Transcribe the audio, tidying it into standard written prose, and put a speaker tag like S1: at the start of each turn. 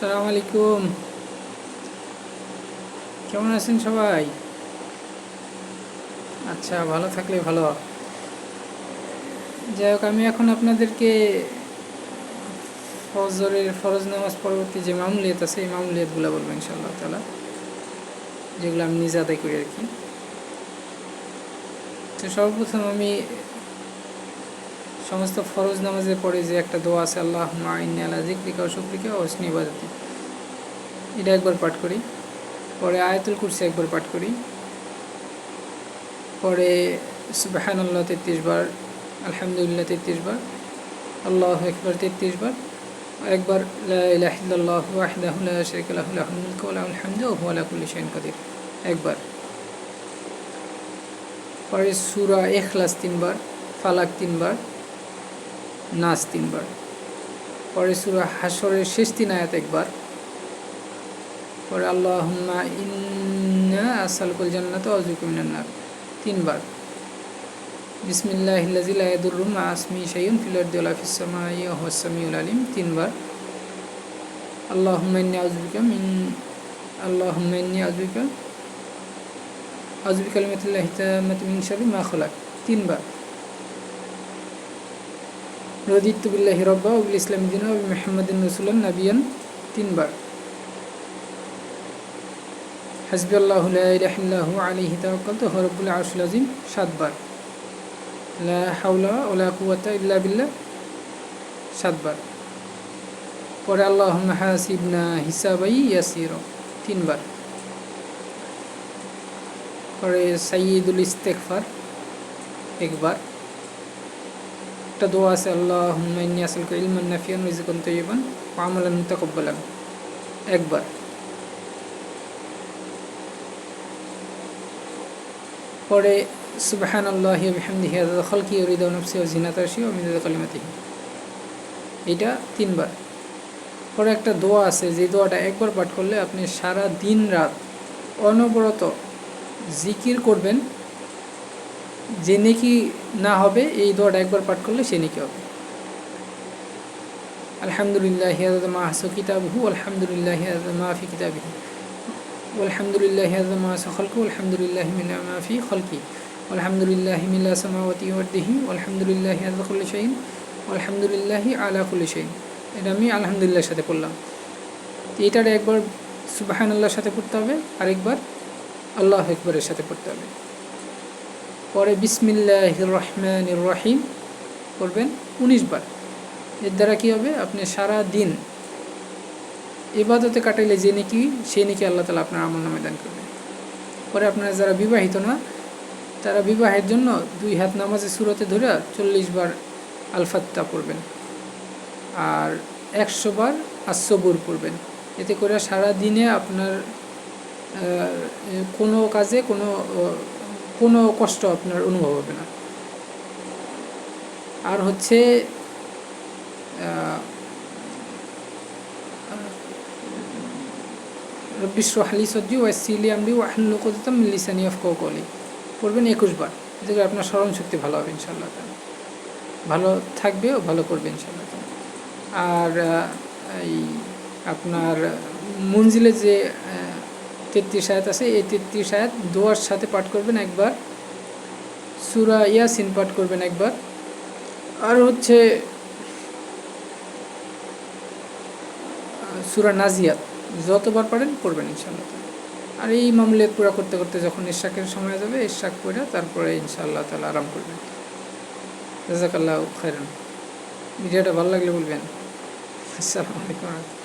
S1: আসসালামু আলাইকুম। কেমন আছেন সবাই? আচ্ছা, ভালো থাকলে ভালো। যাই হোক, আমি এখন আপনাদেরকে ফজরের ফরজ নামাজ পরবর্তী যে মামুলিয়াত আছে এই মামুলিয়াতগুলো বলবো ইনশাআল্লাহ তাআলা, যেগুলো আমি নিজে আদায় করি আর কি। তো সর্বপ্রথম আমি সমস্ত ফরজ নামাজের পরে যে একটা দোয়া আছে, আল্লাহুম্মা আইন্নী আলা যিকরিকা ওয়া শুকরিকা ওয়া হুসনি ইবাদাতিক, এটা একবার পাঠ করি। পরে আয়াতুল কুরসি একবার পাঠ করি। পরে সুবহানাল্লাহ 33 বার, আলহামদুলিল্লাহ 33 বার, আল্লাহু আকবার 33 বার, একবার লা ইলাহা ইল্লাল্লাহু ওয়াহদাহু লা শারীকা লাহু লাহুল মুলকু ওয়া লাহুল হামদু ওয়া হুয়া আলা কুল্লি শাইইন কাদির একবার। পরে সূরা ইখলাস 3 বার, ফালাক 3 বার, নাস 3 বার। পরে সূরা হাশরের শেষ 3 আয়াত একবার। পরে আল্লাহুম্মা ইন্না আসআলুকাল জান্নাতা ওয়া আউযুবিকা মিনান নার 3 বার। বিসমিল্লাহিল্লাযী লা ইয়াদুররু মা ইসমিহি শাইউন ফিল আরদি ওয়া লা ফিস সামাই ওয়া হুয়াস সামিউল আলিম 3 বার। আল্লাহুম্মা ইন্নী আউযু বিকালিমাতিল্লাহি তাম্মাতি মিন শাররি মা খালাক 3 বার। রাদিতু বিল্লাহি রাব্বা ওয়া বিল ইসলামি দীনা ওয়া বিমুহাম্মাদিন রাসূলান নাবিয়্যান 3 বার। হাসবিয়াল্লাহু লা ইলাহা ইল্লা হু আলাইহি তাওয়াক্কালতু ওয়া হুয়া রাব্বুল আরশিল আযীম 7 বার। লা হাওলা ওয়া লা কুওয়াতা ইল্লা বিল্লাহ 7 বার। পরে আল্লাহুম্মা হাসিবনা হিসাবাই ইয়াসীরা 3 বার। পরে সাইয়্যিদুল ইস্তিগফার একবার। একটা দোয়া আছে, আল্লাহুম্মা ইন্নী আসআলুকা ইলমান নাফিআন ওয়া রিজকান তাইয়্যিবান ওয়া আমালান মুতাকাব্বালান একবার। পরে সুবহানাল্লাহি ওয়া বিহামদিহি আদাদা খালকিহি ওয়া রিদা নাফসিহি ওয়া জিনাতা আরশিহি ওয়া মিদাদা কালিমাতিহি, এটা 3 বার। পরে একটা দোয়া আছে, যে দোয়াটা একবার পাঠ করলে আপনি সারা দিন রাত অনবরত জিকির করবেন, যে নেকি না হবে এই দোয়াটা একবার পাঠ করলে সে নেকি হবে। আলহামদুলিল্লাহি আদাদা মা আহসা কিতাবহু আলহামদুলিল্লাহি আদাদা মা ফি কিতাবিহি আলহামদুলিল্লাহি আদাদা মা আহসা খালকু আলহামদুলিল্লাহি মিনা মা ফি খালকি আলহামদুলিল্লাহি মিল্লা সামাওয়াতি ওয়া আরদিহি আলহামদুলিল্লাহি আদাদা কুল্লি শাইইন আলহামদুলিল্লাহি আলা কুল্লি শাইইন। এটা আমি আলহামদুলিল্লাহর সাথে পড়লাম। এটার একবার সুবহানাল্লাহর সাথে পড়তে হবে, আরেকবার আল্লাহু আকবারের সাথে পড়তে হবে। পরে বিসমিল্লাহির রহমানির রহিম পড়বেন 19 বার। এর দ্বারা কী হবে, আপনি সারা দিন ইবাদতে কাটাইলে যে নাকি সে নাকি আল্লাহ তাআলা আপনার আমলনামায় দান করবেন। পরে আপনারা যারা বিবাহিত না তারা বিবাহের জন্য 2 হাত নামাজে সূরাতে ধরে 40 বার আল ফাত্তাহ পড়বেন আর 100 বার আস-সবুর পড়বেন। এতে করে সারা দিনে আপনার কোনো কাজে কোনো কষ্ট আপনার অনুভব হবে না। আর হচ্ছে রব্বি ইশরাহ লি সাদরি ওয়া ইয়াসসির লি আমরি ওয়াহলুল উকদাতাম মিন লিসানি ইয়াফকাহু কওলি পড়বেন 21 বার। এতে করে আপনার স্মরণ শক্তি ভালো হবে ইনশাআল্লাহ তাআলা, ভালো থাকবে ও ভালো করবে ইনশাআল্লাহ তাআলা। আর এই আপনার মঞ্জিলে যে 33 আয়াত আছে, এই 33 আয়াত দোয়ার সাথে পাঠ করবেন একবার। সূরা ইয়াসিন পাঠ করবেন একবার। আর হচ্ছে সূরা নাজিয়াত যতবার পারেন পড়বেন ইনশাআল্লাহ। আর এই মামলিয়াত পুরা করতে করতে যখন ইশরাকের সময় যাবে, ইশরাক পড়ে তারপরে ইনশাআল্লাহ তাআলা আরাম করবেন। জাযাকাল্লাহু খাইরান। ভিডিওটা ভালো লাগলে বলবেন। আসসালামু আলাইকুম।